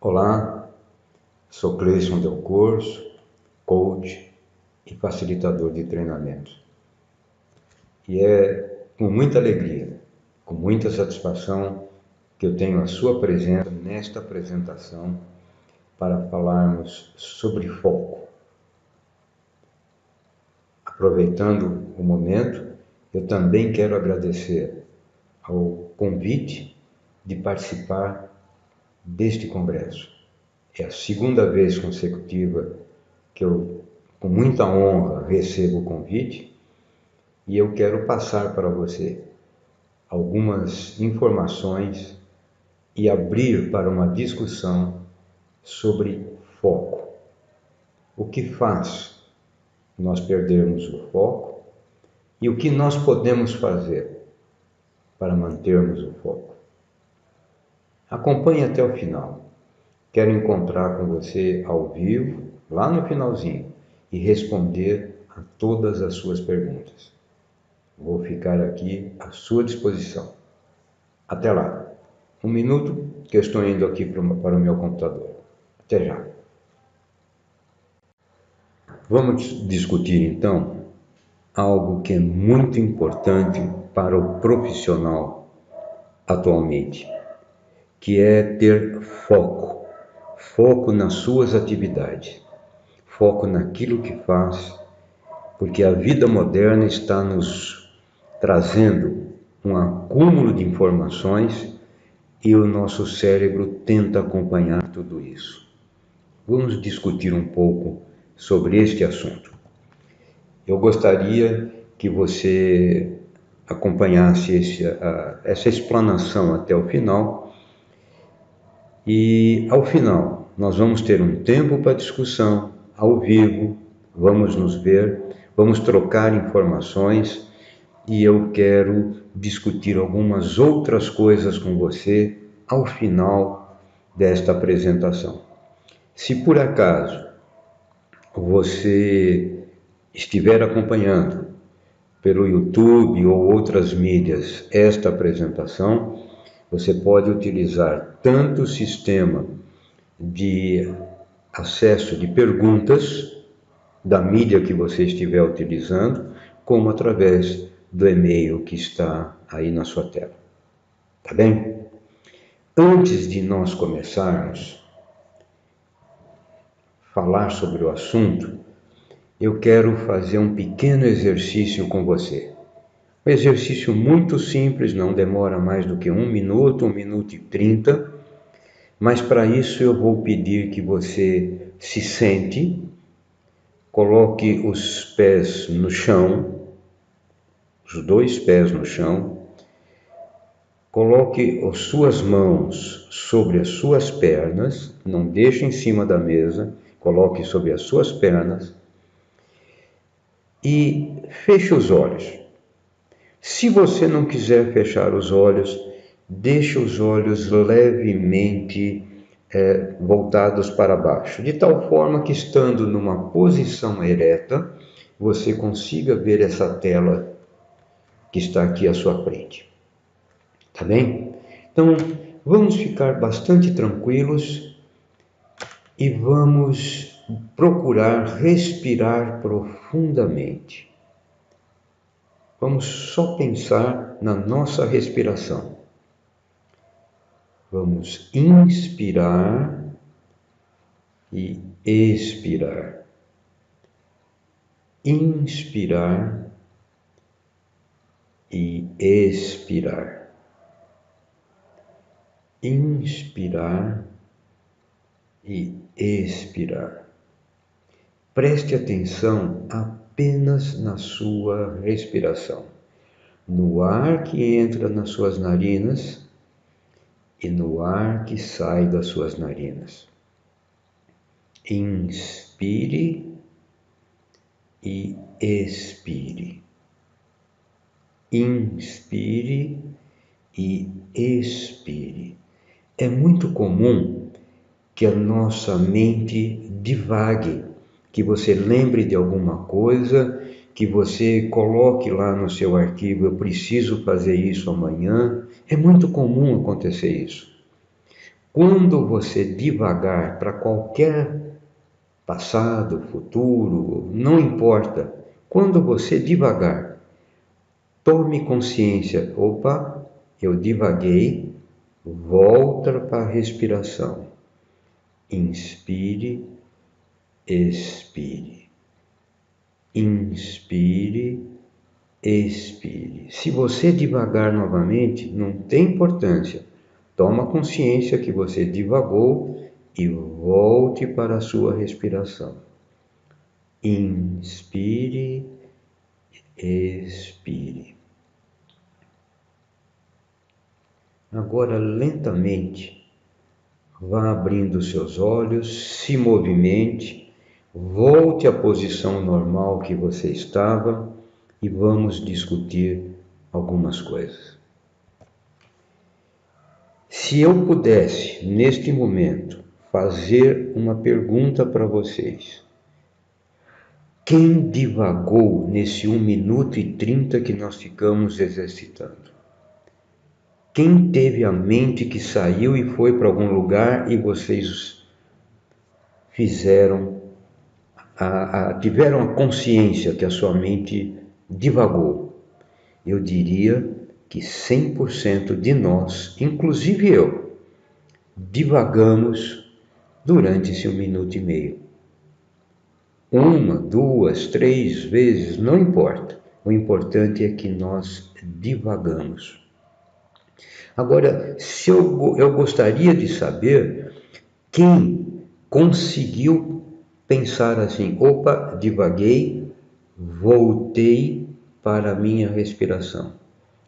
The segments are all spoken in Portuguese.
Olá, sou Cleison Del Corso, coach e facilitador de treinamento. E é com muita alegria, com muita satisfação que eu tenho a sua presença nesta apresentação para falarmos sobre foco. Aproveitando o momento, eu também quero agradecer ao convite de participar deste congresso. É a segunda vez consecutiva que eu, com muita honra, recebo o convite e eu quero passar para você algumas informações e abrir para uma discussão sobre foco. O que faz nós perdermos o foco e o que nós podemos fazer para mantermos o foco. Acompanhe até o final. Quero encontrar com você ao vivo, lá no finalzinho, e responder a todas as suas perguntas. Vou ficar aqui à sua disposição. Até lá. 1 minuto que eu estou indo aqui para o meu computador. Até já. Vamos discutir então algo que é muito importante para o profissional atualmente, que é ter foco. Foco nas suas atividades, foco naquilo que faz, porque a vida moderna está nos trazendo um acúmulo de informações e o nosso cérebro tenta acompanhar tudo isso. Vamos discutir um pouco sobre este assunto. Eu gostaria que você acompanhasse essa explanação até o final. E ao final, nós vamos ter um tempo para discussão, ao vivo, vamos nos ver, vamos trocar informações e eu quero discutir algumas outras coisas com você ao final desta apresentação. Se por acaso você estiver acompanhando pelo YouTube ou outras mídias esta apresentação, você pode utilizar tanto o sistema de acesso de perguntas da mídia que você estiver utilizando, como através do e-mail que está aí na sua tela. Tá bem? Antes de nós começarmos a falar sobre o assunto, eu quero fazer um pequeno exercício com você. Um exercício muito simples, não demora mais do que 1 minuto, 1 minuto e 30, mas para isso eu vou pedir que você se sente, coloque os pés no chão, os 2 pés no chão, coloque as suas mãos sobre as suas pernas, não deixe em cima da mesa, coloque sobre as suas pernas e feche os olhos. Se você não quiser fechar os olhos, deixe os olhos levemente voltados para baixo, de tal forma que estando numa posição ereta, você consiga ver essa tela que está aqui à sua frente. Tá bem? Então, vamos ficar bastante tranquilos e vamos procurar respirar profundamente. Vamos só pensar na nossa respiração. Vamos inspirar e expirar. Inspirar e expirar. Inspirar e expirar. Preste atenção apenas na sua respiração, no ar que entra nas suas narinas e no ar que sai das suas narinas. Inspire e expire. Inspire e expire. É muito comum que a nossa mente divague, que você lembre de alguma coisa, que você coloque lá no seu arquivo, eu preciso fazer isso amanhã. É muito comum acontecer isso. Quando você divagar para qualquer passado, futuro, não importa, quando você divagar, tome consciência, opa, eu divaguei, volta para a respiração. Inspire, expire. Inspire, expire. Se você divagar novamente, não tem importância. Toma consciência que você divagou e volte para a sua respiração. Inspire, expire. Agora, lentamente, vá abrindo seus olhos, se movimente, volte à posição normal que você estava e vamos discutir algumas coisas. Se eu pudesse, neste momento, fazer uma pergunta para vocês: quem divagou nesse 1 minuto e 30 que nós ficamos exercitando? Quem teve a mente que saiu e foi para algum lugar e vocês tiveram a consciência que a sua mente divagou? Eu diria que 100% de nós, inclusive eu, divagamos durante esse 1 minuto e meio. 1, 2, 3 vezes, não importa. O importante é que nós divagamos. Agora, eu gostaria de saber quem conseguiu pensar assim: opa, divaguei, voltei para a minha respiração.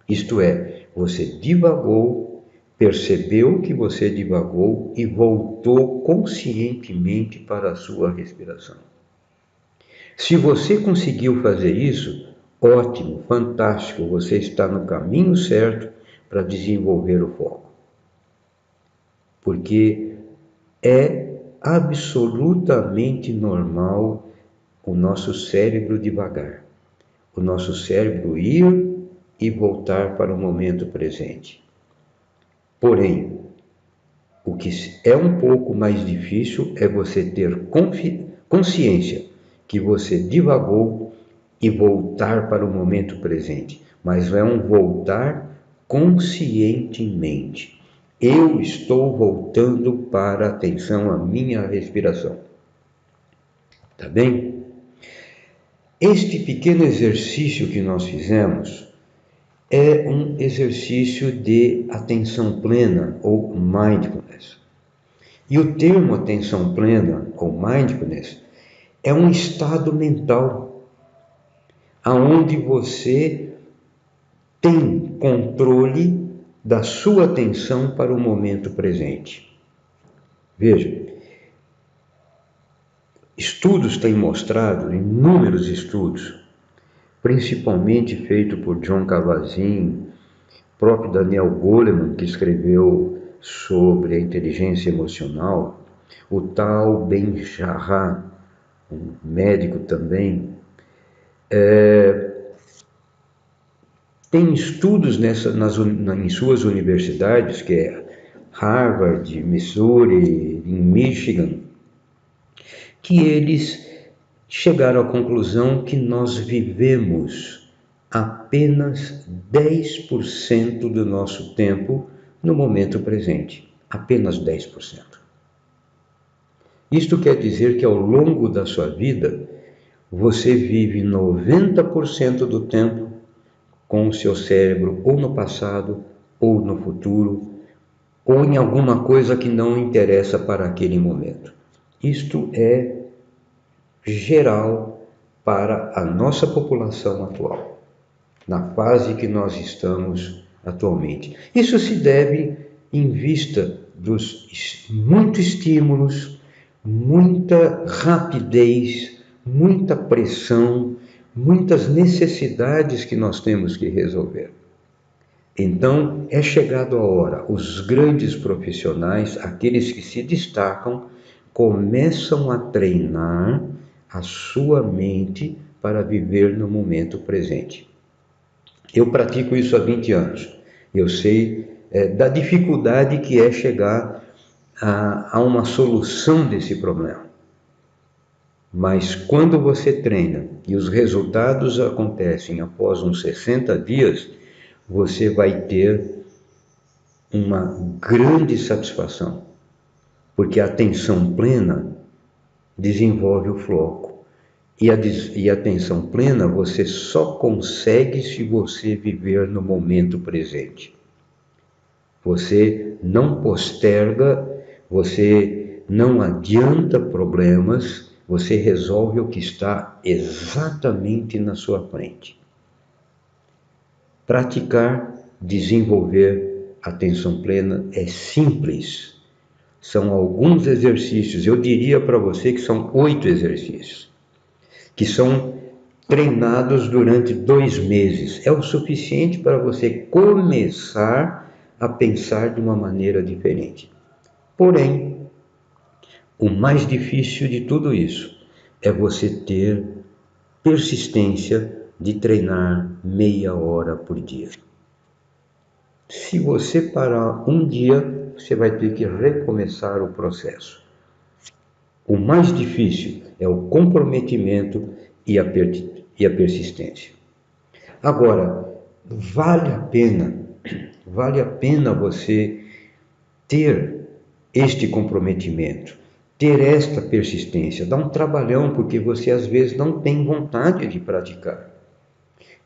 Isto é, você divagou, percebeu que você divagou e voltou conscientemente para a sua respiração. Se você conseguiu fazer isso, ótimo, fantástico, você está no caminho certo para desenvolver o foco. Porque é absolutamente normal o nosso cérebro divagar, o nosso cérebro ir e voltar para o momento presente. Porém, o que é um pouco mais difícil é você ter consciência que você divagou e voltar para o momento presente, mas é um voltar conscientemente. Eu estou voltando para a atenção à minha respiração. Tá bem? Este pequeno exercício que nós fizemos é um exercício de atenção plena ou mindfulness. E o termo atenção plena ou mindfulness é um estado mental aonde você tem controle da sua atenção para o momento presente. Veja, estudos têm mostrado, inúmeros estudos, principalmente feito por John Kabat-Zinn, próprio Daniel Goleman, que escreveu sobre a inteligência emocional, o tal Ben-Shahar, um médico também, tem estudos em suas universidades, que é Harvard, Missouri, em Michigan, que eles chegaram à conclusão que nós vivemos apenas 10% do nosso tempo no momento presente. Apenas 10%. Isto quer dizer que ao longo da sua vida, você vive 90% do tempo com o seu cérebro ou no passado, ou no futuro, ou em alguma coisa que não interessa para aquele momento. Isto é geral para a nossa população atual, na fase que nós estamos atualmente. Isso se deve em vista dos muitos estímulos, muita rapidez, muita pressão, muitas necessidades que nós temos que resolver. Então, é chegado a hora, os grandes profissionais, aqueles que se destacam, começam a treinar a sua mente para viver no momento presente. Eu pratico isso há 20 anos. Eu sei da dificuldade que é chegar há uma solução desse problema. Mas quando você treina e os resultados acontecem após uns 60 dias, você vai ter uma grande satisfação, porque a atenção plena desenvolve o foco. E a atenção plena você só consegue se você viver no momento presente. Você não posterga, você não adianta problemas, você resolve o que está exatamente na sua frente. Praticar, desenvolver atenção plena é simples. São alguns exercícios, eu diria para você que são 8 exercícios, que são treinados durante 2 meses. É o suficiente para você começar a pensar de uma maneira diferente. Porém, o mais difícil de tudo isso é você ter persistência de treinar meia hora por dia. Se você parar um dia, você vai ter que recomeçar o processo. O mais difícil é o comprometimento e a persistência. Agora, vale a pena você ter este comprometimento, ter esta persistência. Dá um trabalhão, porque você às vezes não tem vontade de praticar.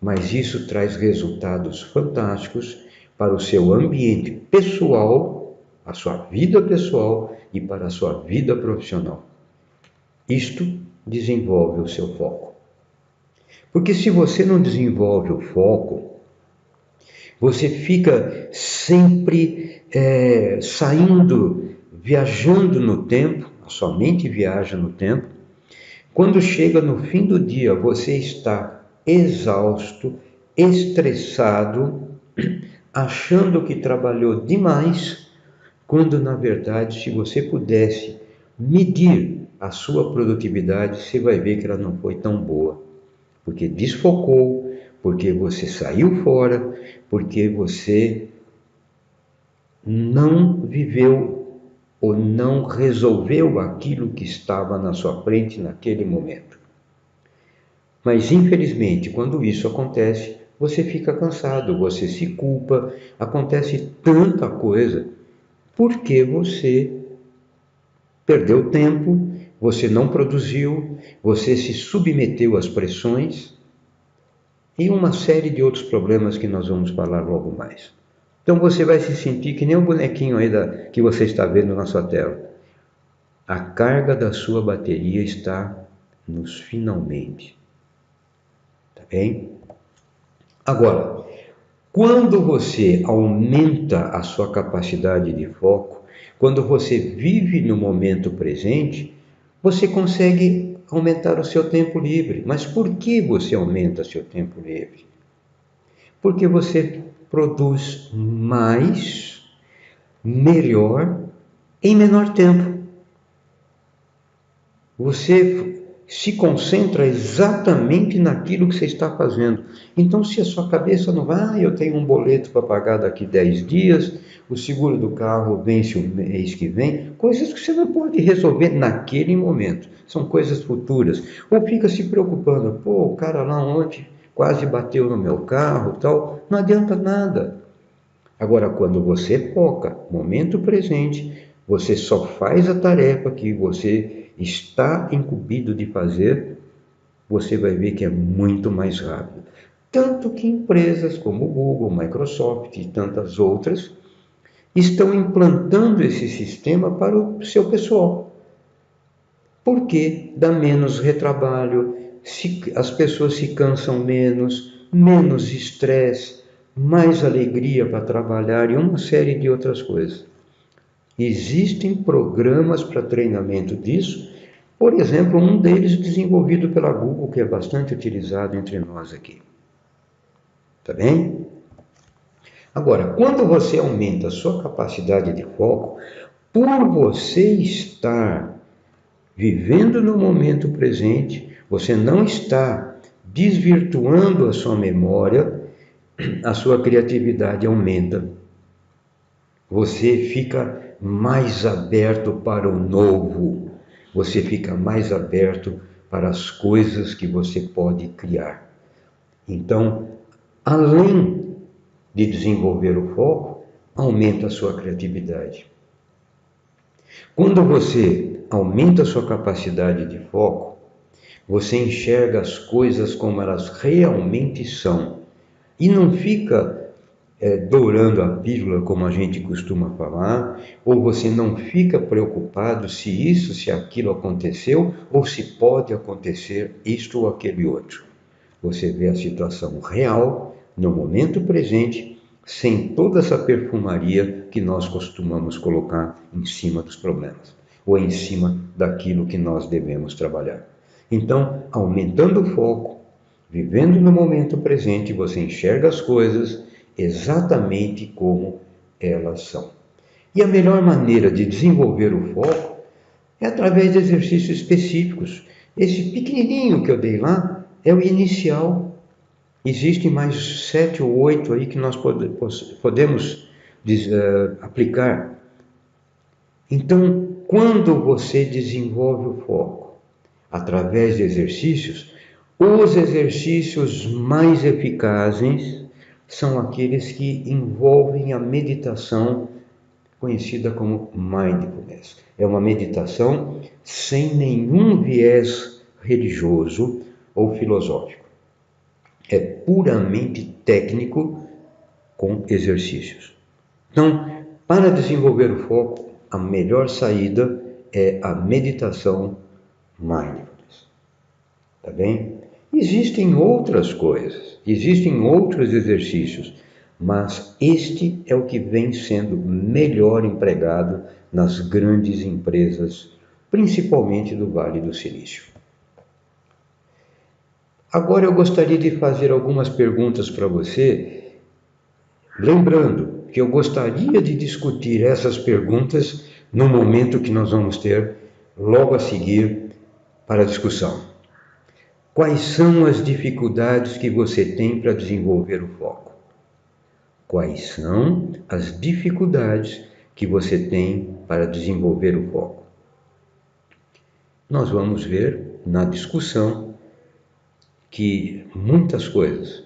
Mas isso traz resultados fantásticos para o seu ambiente pessoal, a sua vida pessoal e para a sua vida profissional. Isto desenvolve o seu foco. Porque se você não desenvolve o foco, você fica sempre saindo, viajando no tempo, a sua mente viaja no tempo. Quando chega no fim do dia, você está exausto, estressado, achando que trabalhou demais, quando na verdade, se você pudesse medir a sua produtividade, você vai ver que ela não foi tão boa, porque desfocou, porque você saiu fora, porque você não viveu ou não resolveu aquilo que estava na sua frente naquele momento. Mas infelizmente, quando isso acontece, você fica cansado, você se culpa, acontece tanta coisa, porque você perdeu tempo, você não produziu, você se submeteu às pressões e uma série de outros problemas que nós vamos falar logo mais. Então você vai se sentir que nem o bonequinho aí que você está vendo na sua tela. A carga da sua bateria está nos finalmente. Tá bem? Agora, quando você aumenta a sua capacidade de foco, quando você vive no momento presente, você consegue aumentar o seu tempo livre. Mas por que você aumenta seu tempo livre? Porque você produz mais, melhor, em menor tempo. Você se concentra exatamente naquilo que você está fazendo. Então, se a sua cabeça não vai, eu tenho um boleto para pagar daqui 10 dias, o seguro do carro vence o mês que vem, coisas que você não pode resolver naquele momento, são coisas futuras. Ou fica se preocupando, pô, o cara lá ontem quase bateu no meu carro, tal, não adianta nada. Agora, quando você foca, momento presente, você só faz a tarefa que você está incumbido de fazer, você vai ver que é muito mais rápido. Tanto que empresas como Google, Microsoft e tantas outras estão implantando esse sistema para o seu pessoal. Porque dá menos retrabalho, as pessoas se cansam menos estresse, mais alegria para trabalhar e uma série de outras coisas. Existem programas para treinamento disso, por exemplo, um deles desenvolvido pela Google, que é bastante utilizado entre nós aqui. Tá bem? Agora, quando você aumenta a sua capacidade de foco, por você estar vivendo no momento presente, você não está desvirtuando a sua memória, a sua criatividade aumenta. Você fica mais aberto para o novo, você fica mais aberto para as coisas que você pode criar. Então, além de desenvolver o foco, aumenta a sua criatividade. Quando você aumenta a sua capacidade de foco, você enxerga as coisas como elas realmente são e não fica dourando a pílula, como a gente costuma falar, ou você não fica preocupado se isso, se aquilo aconteceu, ou se pode acontecer isto ou aquele outro. Você vê a situação real, no momento presente, sem toda essa perfumaria que nós costumamos colocar em cima dos problemas, ou em cima daquilo que nós devemos trabalhar. Então, aumentando o foco, vivendo no momento presente, você enxerga as coisas exatamente como elas são. E a melhor maneira de desenvolver o foco é através de exercícios específicos. Esse pequenininho que eu dei lá é o inicial. Existem mais 7 ou 8 aí que nós podemos aplicar. Então, quando você desenvolve o foco através de exercícios, os exercícios mais eficazes são aqueles que envolvem a meditação conhecida como mindfulness. É uma meditação sem nenhum viés religioso ou filosófico. É puramente técnico com exercícios. Então, para desenvolver o foco, a melhor saída é a meditação mindfulness. Tá bem? Existem outras coisas, existem outros exercícios, mas este é o que vem sendo melhor empregado nas grandes empresas, principalmente do Vale do Silício. Agora eu gostaria de fazer algumas perguntas para você, lembrando que eu gostaria de discutir essas perguntas no momento que nós vamos ter logo a seguir para a discussão. Quais são as dificuldades que você tem para desenvolver o foco? Quais são as dificuldades que você tem para desenvolver o foco? Nós vamos ver na discussão que muitas coisas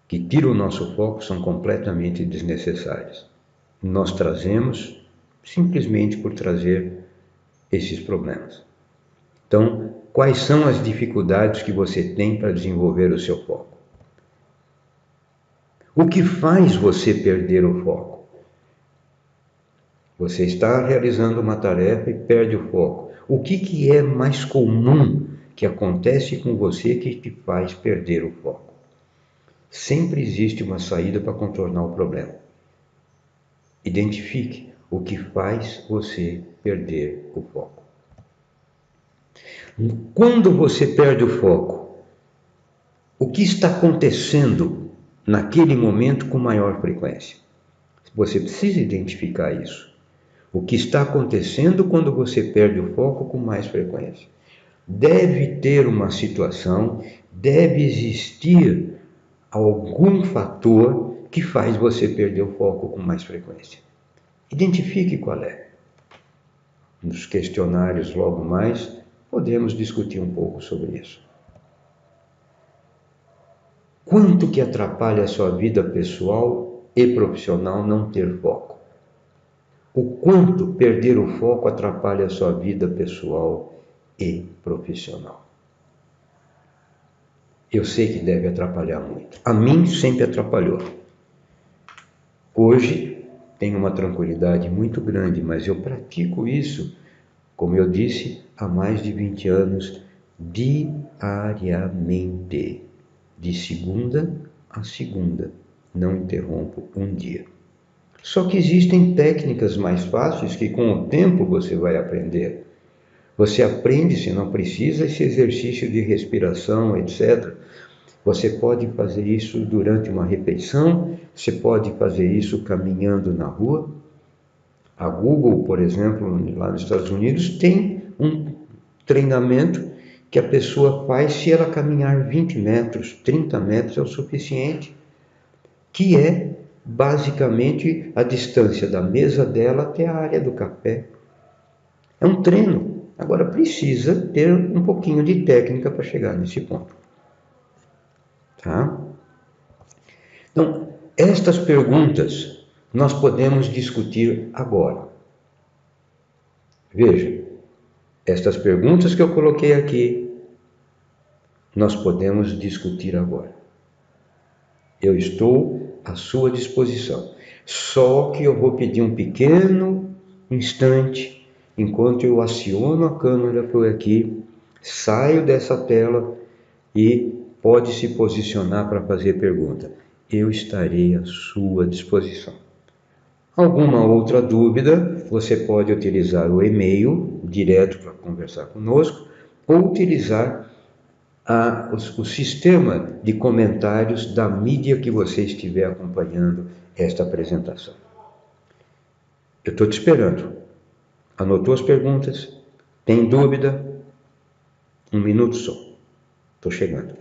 que tiram o nosso foco são completamente desnecessárias. Nós trazemos simplesmente por trazer esses problemas. Então, quais são as dificuldades que você tem para desenvolver o seu foco? O que faz você perder o foco? Você está realizando uma tarefa e perde o foco. O que é mais comum que acontece com você que te faz perder o foco? Sempre existe uma saída para contornar o problema. Identifique o que faz você perder o foco. Quando você perde o foco, o que está acontecendo naquele momento com maior frequência? Você precisa identificar isso. O que está acontecendo quando você perde o foco com mais frequência? Deve ter uma situação, deve existir algum fator que faz você perder o foco com mais frequência. Identifique qual é. Nos questionários logo mais, podemos discutir um pouco sobre isso. Quanto que atrapalha a sua vida pessoal e profissional não ter foco? O quanto perder o foco atrapalha a sua vida pessoal e profissional? Eu sei que deve atrapalhar muito. A mim sempre atrapalhou. Hoje tenho uma tranquilidade muito grande, mas eu pratico isso, como eu disse, há mais de 20 anos, diariamente, de segunda a segunda. Não interrompo um dia. Só que existem técnicas mais fáceis que com o tempo você vai aprender. Você aprende, se não precisa, esse exercício de respiração, etc. Você pode fazer isso durante uma refeição, você pode fazer isso caminhando na rua. A Google, por exemplo, lá nos Estados Unidos, tem um treinamento que a pessoa faz se ela caminhar 20 metros, 30 metros é o suficiente, que é basicamente a distância da mesa dela até a área do café. É um treino. Agora precisa ter um pouquinho de técnica para chegar nesse ponto. Tá? Então, estas perguntas nós podemos discutir agora. Veja, estas perguntas que eu coloquei aqui, nós podemos discutir agora. Eu estou à sua disposição. Só que eu vou pedir um pequeno instante, enquanto eu aciono a câmera por aqui, saio dessa tela e pode se posicionar para fazer pergunta. Eu estarei à sua disposição. Alguma outra dúvida, você pode utilizar o e-mail direto para conversar conosco ou utilizar o sistema de comentários da mídia que você estiver acompanhando esta apresentação. Eu estou te esperando. Anotou as perguntas? Tem dúvida? Um minuto só. Estou chegando.